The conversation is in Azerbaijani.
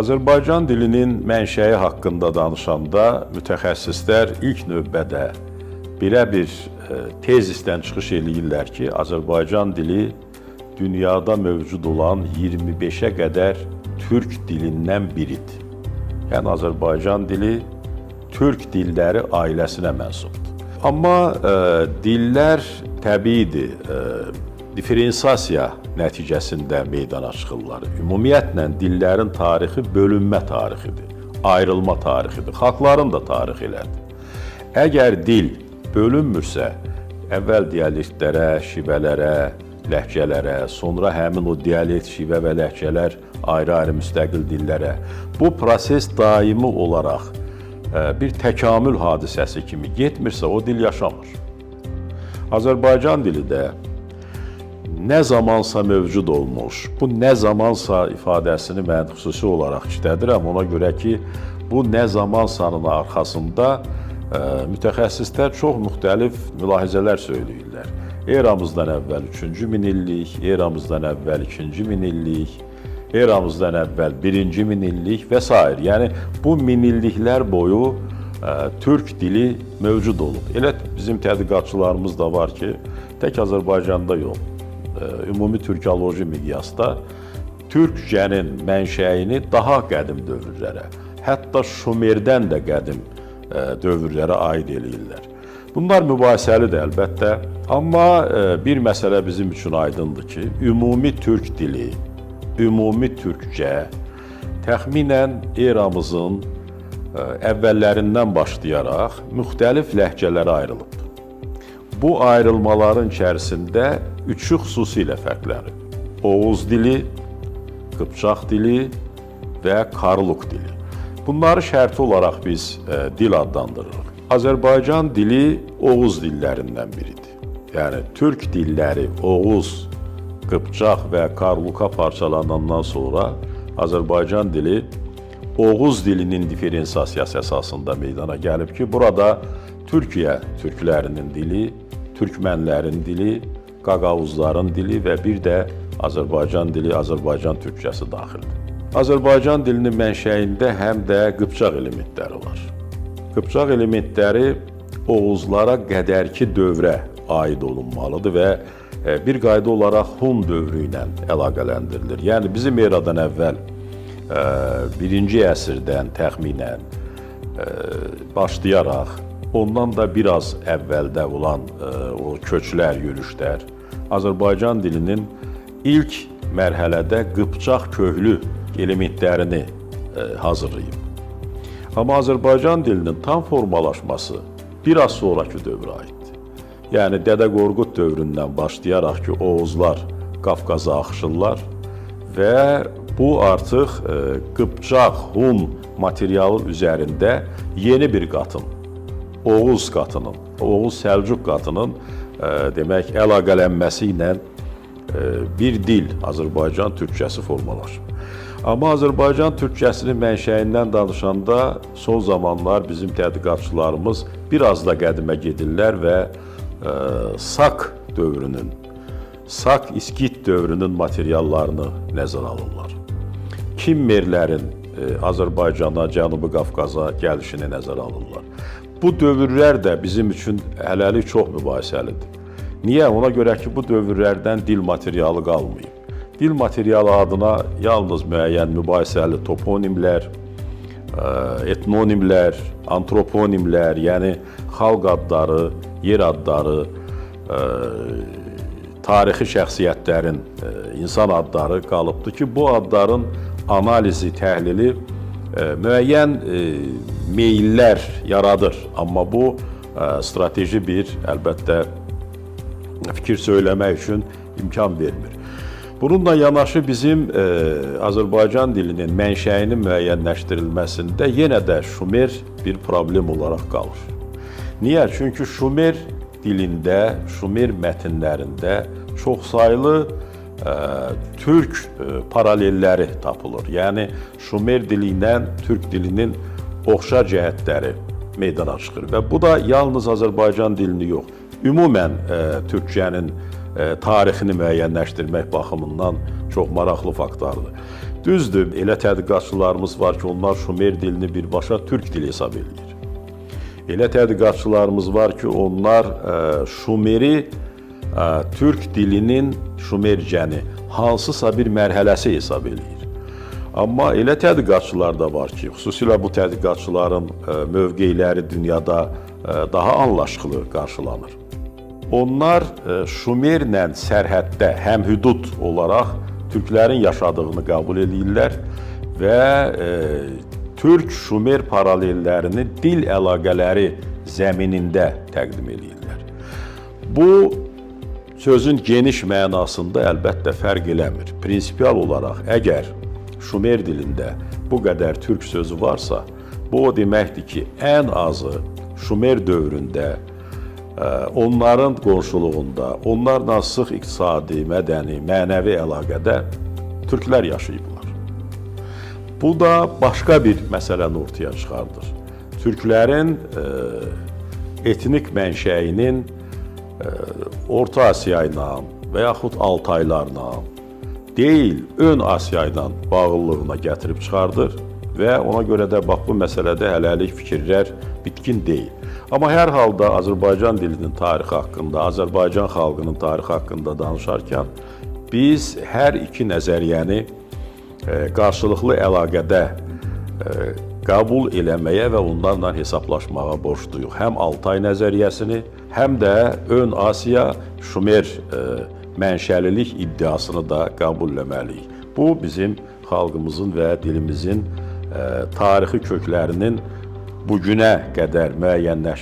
Azərbaycan dilinin mənşəyi haqqında danışanda mütəxəssislər ilk növbədə belə bir tezisdən çıxış eləyirlər ki, Azərbaycan dili dünyada mövcud olan 25-ə qədər türk dilindən biridir. Yəni Azərbaycan dili türk dilləri ailəsinə mənsubdur. Amma dillər təbiidir, diferensiyasiya nəticəsində meydana çıxırlar. Ümumiyyətlə dillərin tarixi bölünmə tarixidir, ayrılma tarixidir, xalqların da tarixi elədir. Əgər dil bölünmürsə, əvvəl dialektlərə, şivələrə, ləhcələrə, sonra həmin o dialekt, şivə və ləhcələr ayrı-ayrı müstəqil dillərə, bu proses daimi olaraq bir təkamül hadisəsi kimi getmirsə, o dil yaşamır. Azərbaycan dili də nə zamansa mövcud olmuş, bu nə zamansa ifadəsini mən xüsusi olaraq işlədirəm, ona görə ki, bu nə zamansanın arxasında mütəxəssislər çox müxtəlif mülahizələr söyləyirlər. Eramızdan əvvəl 3-cü minillik, eramızdan əvvəl 2-ci minillik, eramızdan əvvəl 1-ci minillik və s. Yəni, bu minilliklər boyu türk dili mövcud olub. Elə bizim tədqiqatçılarımız da var ki, tək Azərbaycanda yox, ümumi türkoloji miqyasda türkcənin mənşəyini daha qədim dövrlərə, hətta Şumerdən də qədim dövrlərə aid eləyirlər. Bunlar mübahisəlidir əlbəttə, amma bir məsələ bizim üçün aydındır ki, ümumi türk dili, ümumi türkcə təxminən eramızın əvvəllərindən başlayaraq müxtəlif ləhcələrə ayrılıb. Bu ayrılmaların içərisində üçü xüsusilə fərqlənir. Oğuz dili, Qıpçaq dili və Karluk dili. Bunları şərti olaraq biz dil adlandırırıq. Azərbaycan dili Oğuz dillərindən biridir. Yəni, türk dilləri Oğuz, Qıpçaq və Karluka parçalanandan sonra Azərbaycan dili Oğuz dilinin diferensiyasiyası əsasında meydana gəlib ki, burada Türkiyə türklərinin dili, türkmənlərin dili, qaqavuzların dili və bir də Azərbaycan dili, Azərbaycan türkçəsi daxildir. Azərbaycan dilinin mənşəyində həm də Qıpçaq elementləri var. Qıpçaq elementləri Oğuzlara qədərki dövrə aid olunmalıdır və bir qayda olaraq Hun dövrü ilə əlaqələndirilir. Yəni, bizim eradan əvvəl 1-ci əsrdən təxminən başlayaraq, ondan da biraz əvvəldə olan o köçlər, yürüşlər Azərbaycan dilinin ilk mərhələdə Qıpçaq köhlü elementlərini hazırlayıb. Amma Azərbaycan dilinin tam formalaşması biraz sonraki dövrə aiddir. Yəni, Dədə Qorqud dövründən başlayaraq ki, Oğuzlar Qafqaza axışırlar və bu artıq Qıpçaq, Hun materialı üzərində yeni bir qatın, Oğuz qatının, Oğuz Səlcuq qatının demək, əlaqələnməsi ilə bir dil, Azərbaycan türkçəsi formalaşır. Amma Azərbaycan türkçəsinin mənşəyindən danışanda son zamanlar bizim tədqiqatçılarımız biraz da qədimə gedirlər və Sak dövrünün, Sak-İskit dövrünün materiallarını nəzərə alırlar. Kimmerlərin Azərbaycana, Cənubi Qafqaza gəlişini nəzərə alırlar. Bu dövrlər də bizim üçün hələlik çox mübahisəlidir. Niyə? Ona görə ki, bu dövrlərdən dil materialı qalmayıb. Dil materialı adına yalnız müəyyən mübahisəli toponimlər, etnonimlər, antroponimlər, yəni xalq adları, yer adları, tarixi şəxsiyyətlərin insan adları qalıbdır ki, bu adların analizi, təhlili müəyyən meyillər yaradır. Amma bu strateji bir, əlbəttə, fikir söyləmək üçün imkan vermir. Bununla yanaşı bizim Azərbaycan dilinin mənşəyinin müəyyənləşdirilməsində yenə də Şumer bir problem olaraq qalır. Niyə? Çünki Şumer dilində, Şumer mətnlərində çoxsaylı türk paralelləri tapılır. Yəni, Şumer dili ilə türk dilinin oxşar cəhətləri meydana çıxır və bu da yalnız Azərbaycan dilini yox, ümumən türkcənin tarixini müəyyənləşdirmək baxımından çox maraqlı faktordur. Düzdür, elə tədqiqatçılarımız var ki, onlar Şumer dilini birbaşa türk dili hesab edir. Elə tədqiqatçılarımız var ki, onlar Şumeri türk dilinin Şumercəni hansısa bir mərhələsi hesab edir. Amma elə tədqiqatçılar da var ki, xüsusilə bu tədqiqatçıların mövqeyləri dünyada daha anlaşıqlı qarşılanır. Onlar Şumerlə sərhəddə həmhüdud olaraq türklərin yaşadığını qəbul edirlər və Türk-Şumer paralellərini dil əlaqələri zəminində təqdim edirlər. Bu, sözün geniş mənasında əlbəttə fərq eləmir. Prinsipial olaraq, əgər Şumer dilində bu qədər türk sözü varsa, bu o deməkdir ki, ən azı Şumer dövründə onların qonşuluğunda, onlarla sıx iqtisadi, mədəni, mənəvi əlaqədə türklər yaşayıblar. Bu da başqa bir məsələni ortaya çıxardır. Türklərin etnik mənşəyinin Orta Asiya ilə və yaxud Altaylarla deyil, ön Asiya ilə bağlılığına gətirib çıxardır və ona görə də bax bu məsələdə hələlik fikirlər bitkin deyil. Amma hər halda Azərbaycan dilinin tarixi haqqında, Azərbaycan xalqının tarixi haqqında danışarkən biz hər iki nəzəriyyəni qarşılıqlı əlaqədə qəbul eləməyə və onlarla hesablaşmağa borcluyuq. Həm Altay nəzəriyyəsini, həm də ön Asiya Şumer mənşəlilik iddiasını da qəbul etməliyik. Bu, bizim xalqımızın və dilimizin tarixi köklərinin bugünə qədər müəyyənləşdirilməsi